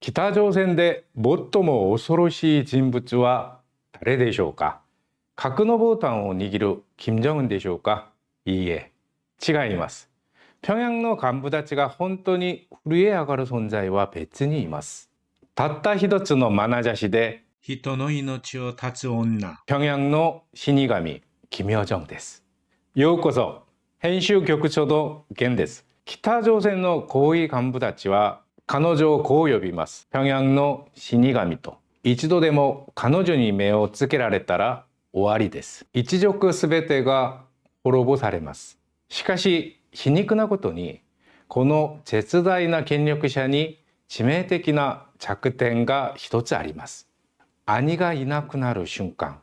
北朝鮮で最も恐ろしい人物は誰でしょうか。核のボタンを握る金正恩でしょうか。いいえ、違います。平壌の幹部たちが本当に震え上がる存在は別にいます。たった一つの眼差しで人の命を絶つ女。平壌の死神、キム・ヨジョンです。ようこそ、編集局長の源です。北朝鮮の高位幹部たちは彼女をこう呼びます。平壌の死神と。一度でも彼女に目をつけられたら終わりです。一族すべてが滅ぼされます。しかし皮肉なことに、この絶大な権力者に致命的な弱点が一つあります。兄がいなくなる瞬間、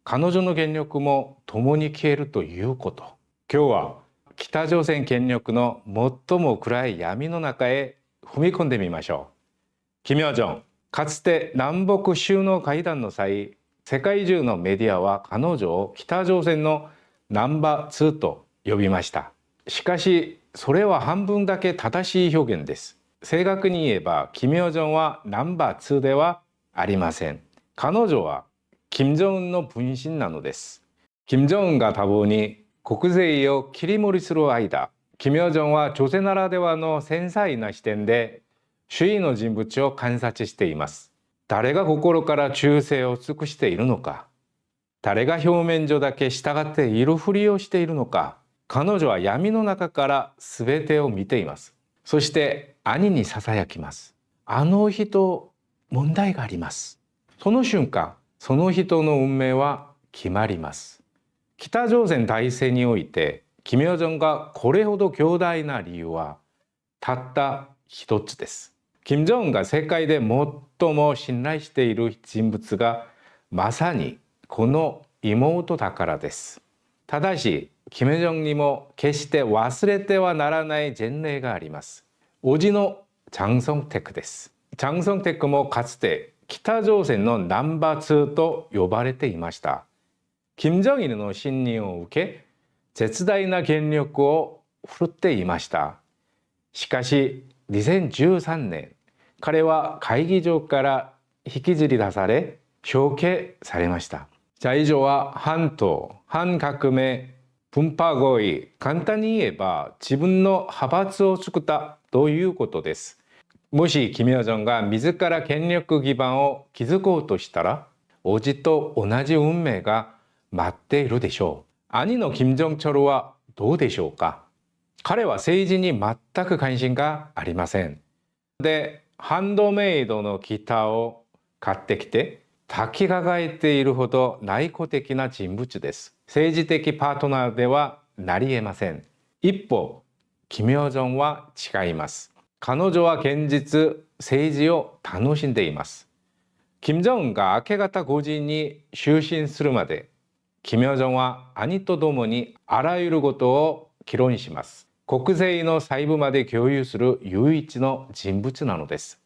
彼女の権力も共に消えるということ。今日は北朝鮮権力の最も暗い闇の中へ踏み込んでみましょう。キム・ヨジョン、かつて南北首脳会談の際、世界中のメディアは彼女を北朝鮮のナンバー2と呼びました。しかし、それは半分だけ正しい表現です。正確に言えば、キム・ヨジョンはナンバー2ではありません。彼女は金正恩の分身なのです。金正恩が多忙に国税を切り盛りする間、キム・ヨジョンは朝鮮ならではの繊細な視点で周囲の人物を観察しています。誰が心から忠誠を尽くしているのか、誰が表面上だけ従っているふりをしているのか、彼女は闇の中から全てを見ています。そして兄にささやきます。あの人、問題があります。その瞬間、その人の運命は決まります。北朝鮮体制において、キム・ヨジョンがこれほど強大な理由はたった一つです。金正恩が世界で最も信頼している人物がまさにこの妹だからです。ただし、キム・ジョンにも決して忘れてはならない前例があります。叔父のチャン・ソンテクです。チャン・ソンテクもかつて北朝鮮のナンバー2と呼ばれていました。金正日の信任を受け、絶大な権力を振るっていました。しかし、2013年、彼は会議場から引きずり出され、処刑されました。じゃあ以上は反党、反革命、分派合意、簡単に言えば自分の派閥を作ったということです。もしキム・ヨジョンが自ら権力基盤を築こうとしたら、叔父と同じ運命が待っているでしょう。兄のキム・ジョンチョルはどうでしょうか。彼は政治に全く関心がありません。で、ハンドメイドのギターを買ってきて、抱きかかえているほど内向的な人物です。政治的パートナーではなり得ません。一方、キム・ヨジョンは違います。彼女は現実、政治を楽しんでいます。金正恩が明け方5時に就寝するまで、キム・ヨジョンは兄と共にあらゆることを議論します。国税の細部まで共有する唯一の人物なのです。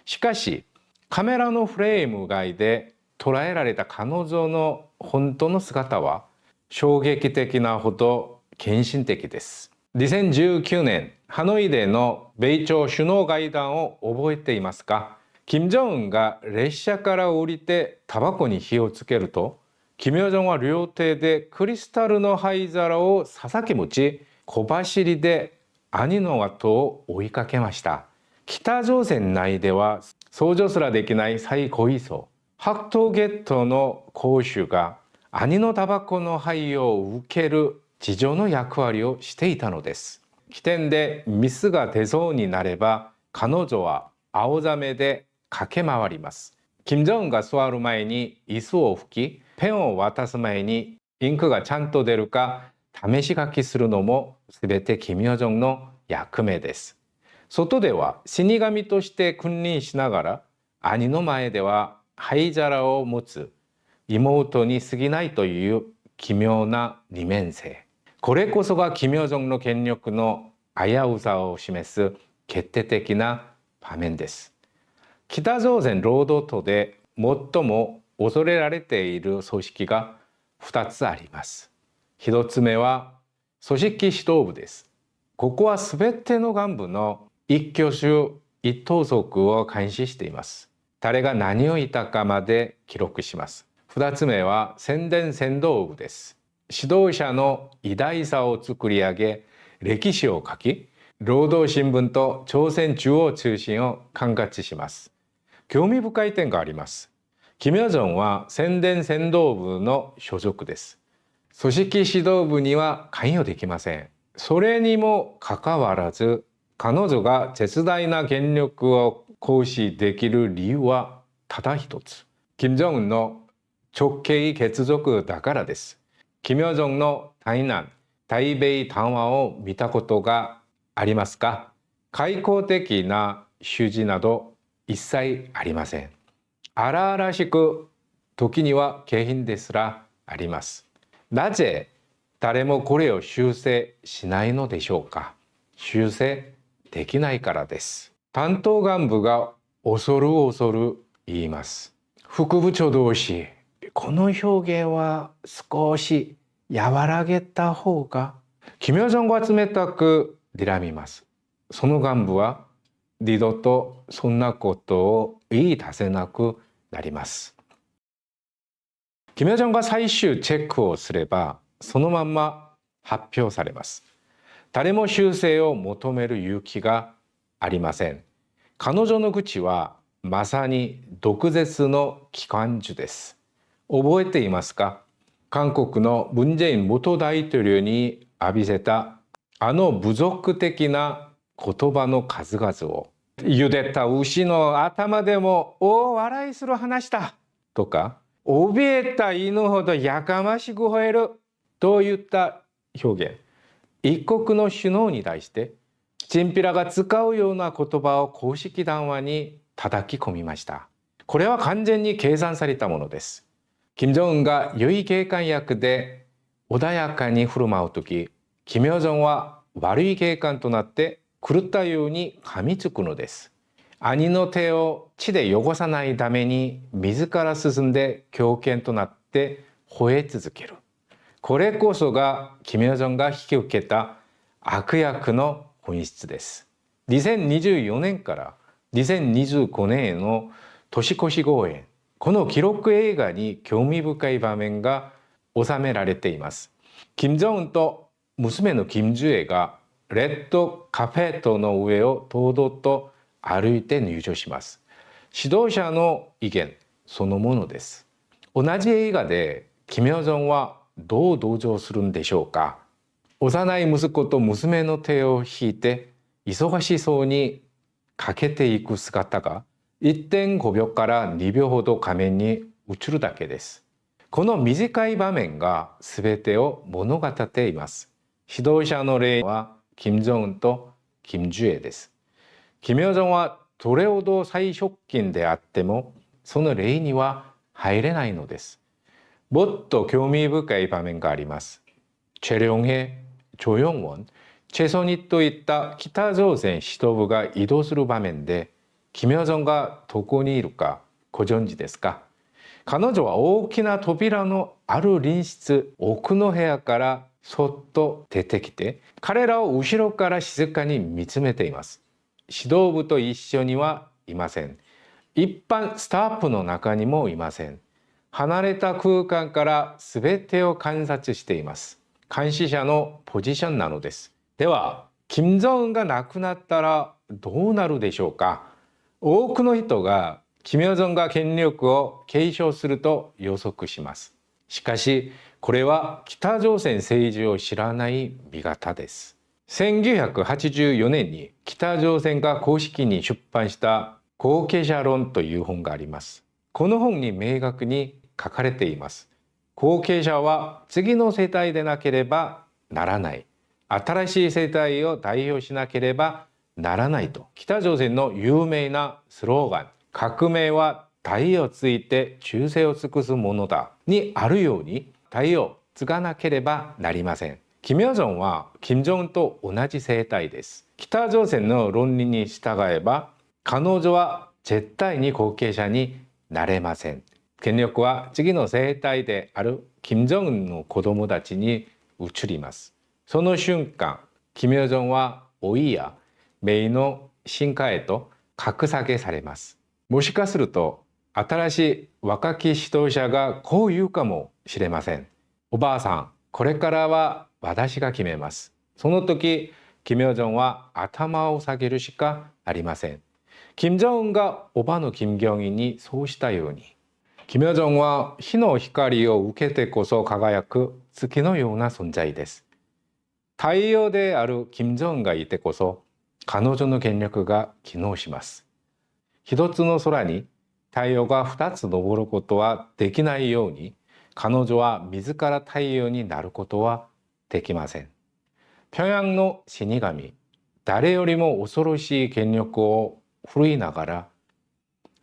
しかし、カメラのフレーム外で捉えられた彼女の本当の姿は衝撃的なほど献身的です。2019年、ハノイでの米朝首脳会談を覚えていますか。金正恩が列車から降りてタバコに火をつけると、キム・ヨジョンは両手でクリスタルの灰皿をささき持ち、小走りで兄の後を追いかけました。北朝鮮内では想像すらできない最高位層、白頭ゲットの公主が兄のタバコの灰を受ける地上の役割をしていたのです。起点でミスが出そうになれば、彼女は青ざめで駆け回ります。金正恩が座る前に椅子を拭き、ペンを渡す前にインクがちゃんと出るか試し書きするのも全てキム・ヨジョンの役目です。外では死神として君臨しながら、兄の前では灰皿を持つ妹に過ぎないという奇妙な二面性。これこそがキム・ヨジョンの権力の危うさを示す決定的な場面です。北朝鮮労働党で最も恐れられている組織が2つあります。1つ目は組織指導部です。ここはすべての幹部の一挙手一投足を監視しています。誰が何を言ったかまで記録します。2つ目は宣伝先導部です。指導者の偉大さを作り上げ、歴史を書き、労働新聞と朝鮮中央通信を管轄します。興味深い点があります。キム・ヨジョンは宣伝先導部の所属です。組織指導部には関与できません。それにもかかわらず、彼女が絶大な権力を行使できる理由はただ一つ。金正恩の直系血族だからです。キム・ヨジョンの台南、台北談話を見たことがありますか？外交的な主事など一切ありません。荒々しく、時には下品ですらあります。なぜ誰もこれを修正しないのでしょうか？修正できないからです。担当幹部が恐る恐る言います。副部長同士、この表現は少し和らげた方が。キム・ヨジョンが冷たく睨みます。その幹部は二度とそんなことを言い出せなくなります。キム・ヨジョンが最終チェックをすればそのまま発表されます。誰も修正を求める勇気がありません。彼女の口はまさに毒舌の機関銃です。覚えていますか？韓国のムン・ジェイン元大統領に浴びせたあの侮辱的な言葉の数々を、茹でた牛の頭でも大笑いする話だとか、怯えた犬ほどやかましく吠えるといった表現。一国の首脳に対してチンピラが使うような言葉を公式談話に叩き込みました。これは完全に計算されたものです。金正恩が良い警官役で穏やかに振る舞うとき、キム・ヨジョンは悪い警官となって狂ったように噛みつくのです。兄の手を血で汚さないために自ら進んで狂犬となって吠え続ける。これこそがキム・ヨジョンが引き受けた悪役の本質です。2024年から2025年への年越し公演、この記録映画に興味深い場面が収められています。金正恩と娘の金樹英がレッドカーペットの上を堂々と歩いて入場します。指導者の意見そのものです。同じ映画でキム・ヨジョンはどう同情するんでしょうか？幼い息子と娘の手を引いて忙しそうにかけていく姿が 1.5 秒から2秒ほど画面に映るだけです。この短い場面が全てを物語っています。指導者の例は金正恩と金樹英です。キム・ヨジョンはどれほど最側近であってもその例には入れないのです。もっと興味深い場面があります。チェリョンヘ、조영원、チェソニといった北朝鮮指導部が移動する場面で、キム・ヨジョンがどこにいるかご存知ですか？彼女は大きな扉のある隣室、奥の部屋からそっと出てきて、彼らを後ろから静かに見つめています。指導部と一緒にはいません。一般スタッフの中にもいません。離れた空間から全てを観察しています。監視者のポジションなのです。では、金正恩が亡くなったらどうなるでしょうか？多くの人がキム・ヨジョンが権力を継承すると予測します。しかし、これは北朝鮮政治を知らない見方です。1984年に北朝鮮が公式に出版した後継者論という本があります。この本に明確に書かれています。後継者は次の世代でなければならない。新しい世代を代表しなければならないと。北朝鮮の有名なスローガン、革命は代を継いで忠誠を尽くすものだにあるように、代を継がなければなりません。キム・ヨジョンは金正恩と同じ世代です。北朝鮮の論理に従えば、彼女は絶対に後継者になれません。権力は次の世代である金正恩の子供たちに移ります。その瞬間、キム・ヨジョンは老いや名の進化へと格下げされます。もしかすると新しい若き指導者がこう言うかもしれません。おばあさん、これからは私が決めます。その時、金与正は頭を下げるしかありません。金正恩がおばの金正日にそうしたように、金与正は火の光を受けてこそ輝く月のような存在です。太陽である金正恩がいてこそ彼女の権力が機能します。一つの空に太陽が二つ昇ることはできないように、彼女は自ら太陽になることはできません。平壌の死神、誰よりも恐ろしい権力を振るいながら、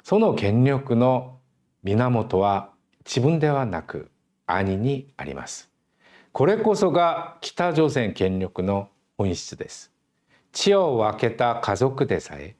その権力の源は自分ではなく兄にあります。これこそが北朝鮮権力の本質です。血を分けた家族でさえ、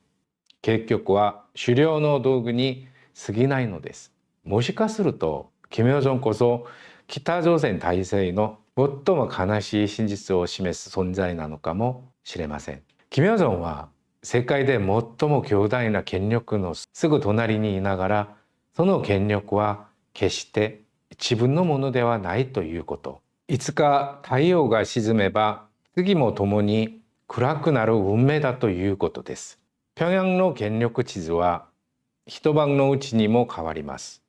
結局は狩猟の道具に過ぎないのです。もしかすると、金与正こそ北朝鮮体制の最も悲しい真実を示す存在なのかもしれません。金与正は世界で最も強大な権力のすぐ隣にいながら、その権力は決して自分のものではないということ。いつか太陽が沈めば次も共に暗くなる運命だということです。平壌の権力地図は一晩のうちにも変わります。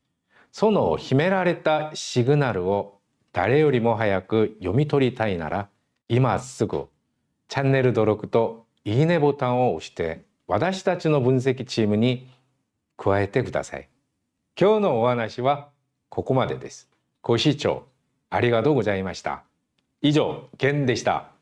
その秘められたシグナルを誰よりも早く読み取りたいなら、今すぐチャンネル登録といいねボタンを押して私たちの分析チームに加えてください。今日のお話はここまでです。ご視聴ありがとうございました。以上、ケンでした。